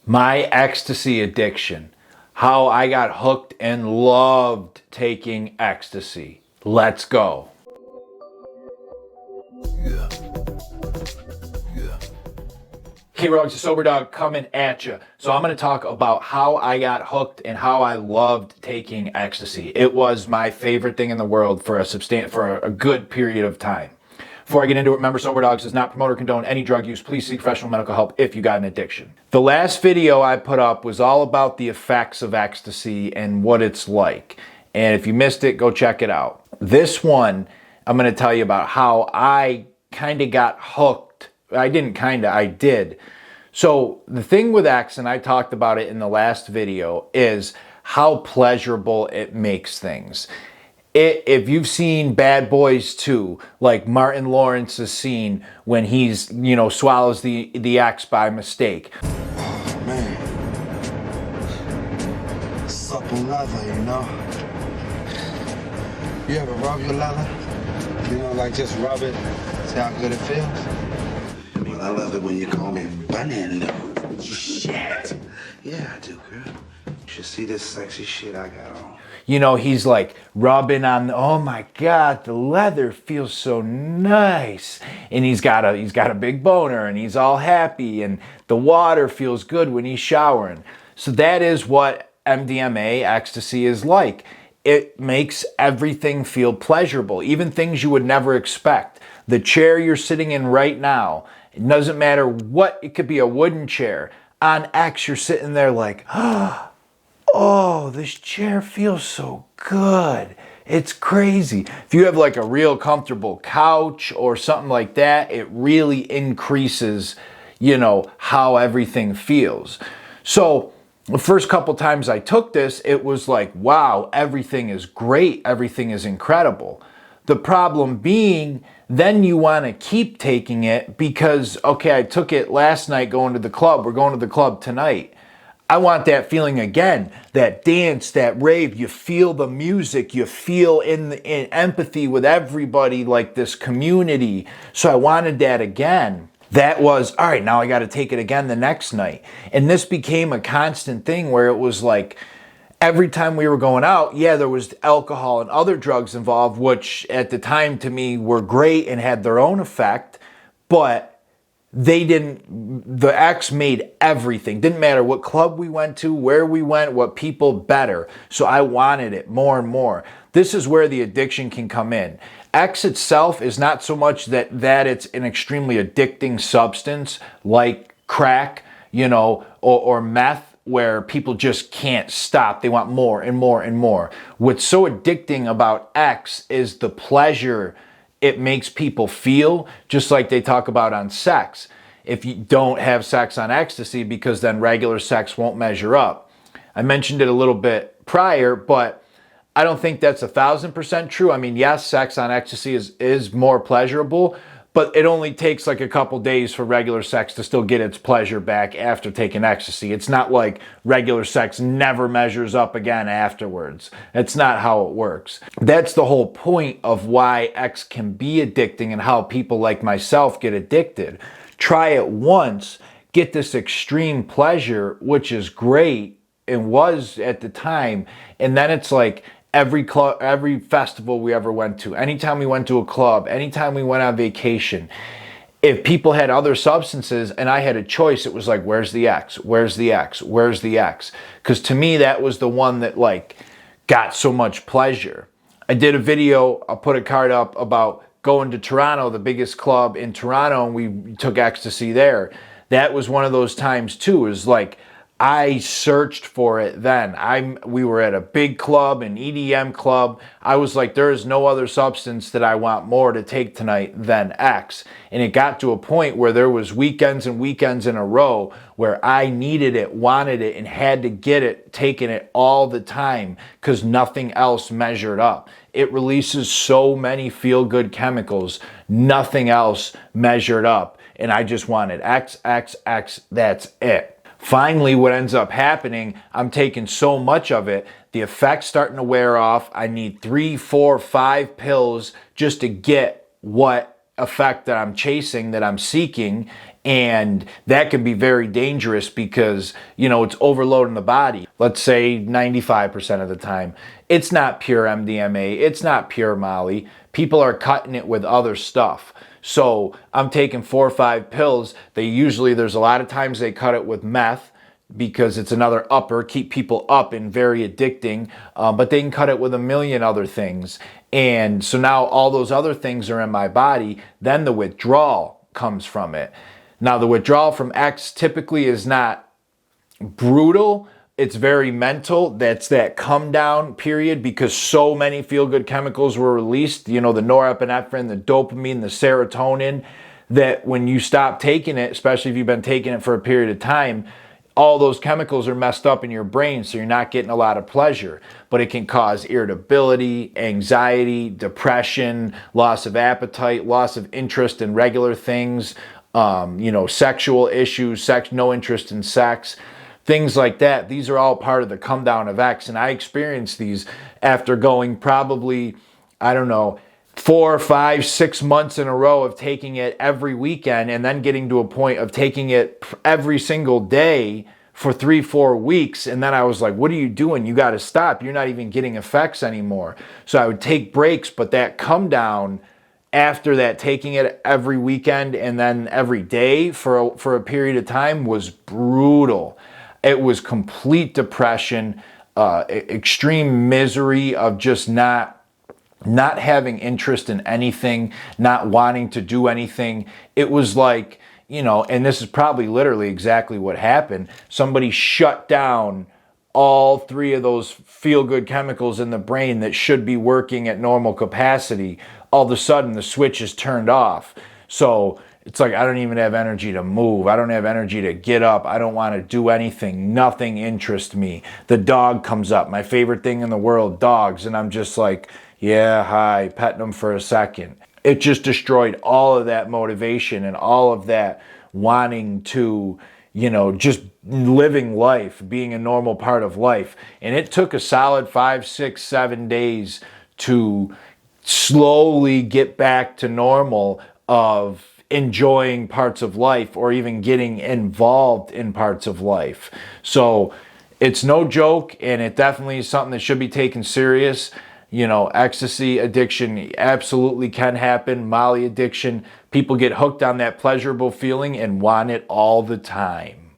My ecstasy addiction. How I got hooked and loved taking ecstasy. Let's go. Hey, Rogues, the Soberdog coming at you. So I'm going to talk about how I got hooked and how I loved taking ecstasy. It was my favorite thing in the world for a good period of time. Before I get into it, remember, Soberdogs does not promote or condone any drug use. Please seek professional medical help if you got an addiction. The last video I put up was all about the effects of ecstasy and what it's like. And if you missed it, go check it out. This one, I'm going to tell you about how I kind of got hooked. I did. So the thing with X, and I talked about it in the last video, is how pleasurable it makes things. If you've seen Bad Boys 2, like Martin Lawrence's scene when he's, swallows the X by mistake. Oh, man. Supple leather, You ever rub your leather? Like just rub it, see how good it feels? Well, I love it when you call me banana. Shit. Yeah, I do, girl. You should see this sexy shit I got on. He's like rubbing on, oh my God, the leather feels so nice. And he's got a big boner and he's all happy and the water feels good when he's showering. So that is what MDMA, ecstasy, is like. It makes everything feel pleasurable, even things you would never expect. The chair you're sitting in right now, it doesn't matter what, it could be a wooden chair. On X, you're sitting there like, oh, this chair feels so good. It's crazy. If you have like a real comfortable couch or something like that, it really increases, how everything feels. So the first couple times I took this, it was like, wow, everything is great. Everything is incredible. The problem being, then you want to keep taking it because, okay, I took it last night going to the club. We're going to the club tonight. I want that feeling again, that dance, that rave. You feel the music, you feel in empathy with everybody, like this community. So I wanted that again. That was, all right, now I got to take it again the next night. And this became a constant thing where it was like, every time we were going out, yeah, there was alcohol and other drugs involved, which at the time to me were great and had their own effect, but the X made everything. Didn't matter what club we went to, where we went, what people, better. So I wanted it more and more. This is where the addiction can come in. X itself is not so much that it's an extremely addicting substance like crack, or meth, where people just can't stop. They want more and more and more. What's so addicting about X is the pleasure it makes people feel, just like they talk about on sex. If you don't have sex on ecstasy, because then regular sex won't measure up. I mentioned it a little bit prior, but I don't think that's 1,000% true. I mean, yes, sex on ecstasy is more pleasurable, but it only takes like a couple days for regular sex to still get its pleasure back after taking ecstasy. It's not like regular sex never measures up again afterwards. That's not how it works. That's the whole point of why X can be addicting and how people like myself get addicted. Try it once, get this extreme pleasure, which is great and was at the time, and then it's like, every club, every festival we ever went to, anytime we went to a club, anytime we went on vacation, if people had other substances and I had a choice, it was like, where's the X? Where's the X? Where's the X? Because to me, that was the one that like got so much pleasure. I did a video, I'll put a card up, about going to Toronto, the biggest club in Toronto, and we took ecstasy there. That was one of those times too, is like, I searched for it then. We were at a big club, an EDM club. I was like, there is no other substance that I want more to take tonight than X. And it got to a point where there was weekends and weekends in a row where I needed it, wanted it, and had to get it, taking it all the time because nothing else measured up. It releases so many feel-good chemicals. Nothing else measured up. And I just wanted X, X, X. That's it. Finally, what ends up happening, I'm taking so much of it, the effect's starting to wear off. I need 3, 4, 5 pills just to get what effect that I'm chasing, that I'm seeking. And that can be very dangerous because, you know, it's overloading the body. Let's say 95% of the time. It's not pure MDMA. It's not pure Molly. People are cutting it with other stuff. So I'm taking 4 or 5 pills. There's a lot of times they cut it with meth because it's another upper, keep people up and very addicting. But they can cut it with a million other things. And so now all those other things are in my body. Then the withdrawal comes from it. Now, the withdrawal from X typically is not brutal. It's very mental. That's that come down period because so many feel-good chemicals were released, you know, the norepinephrine, the dopamine, the serotonin, that when you stop taking it, especially if you've been taking it for a period of time, all those chemicals are messed up in your brain, so you're not getting a lot of pleasure. But it can cause irritability, anxiety, depression, loss of appetite, loss of interest in regular things, sexual issues, no interest in sex, things like that. These are all part of the come down of X. And I experienced these after going probably, 4, 5, 6 months in a row of taking it every weekend and then getting to a point of taking it every single day for 3, 4 weeks. And then I was like, what are you doing? You got to stop. You're not even getting effects anymore. So I would take breaks, but that come down after that, taking it every weekend and then every day for a period of time was brutal. It was complete depression, extreme misery of just not having interest in anything, not wanting to do anything. It was like, and this is probably literally exactly what happened. Somebody shut down all 3 of those feel-good chemicals in the brain that should be working at normal capacity. All of a sudden, the switch is turned off. So it's like, I don't even have energy to move. I don't have energy to get up. I don't want to do anything. Nothing interests me. The dog comes up. My favorite thing in the world, dogs. And I'm just like, yeah, hi, petting them for a second. It just destroyed all of that motivation and all of that wanting to, just living life, being a normal part of life. And it took a solid 5, 6, 7 days to slowly get back to normal of enjoying parts of life or even getting involved in parts of life. So it's no joke, and it definitely is something that should be taken serious. Ecstasy addiction absolutely can happen. Molly addiction, people get hooked on that pleasurable feeling and want it all the time.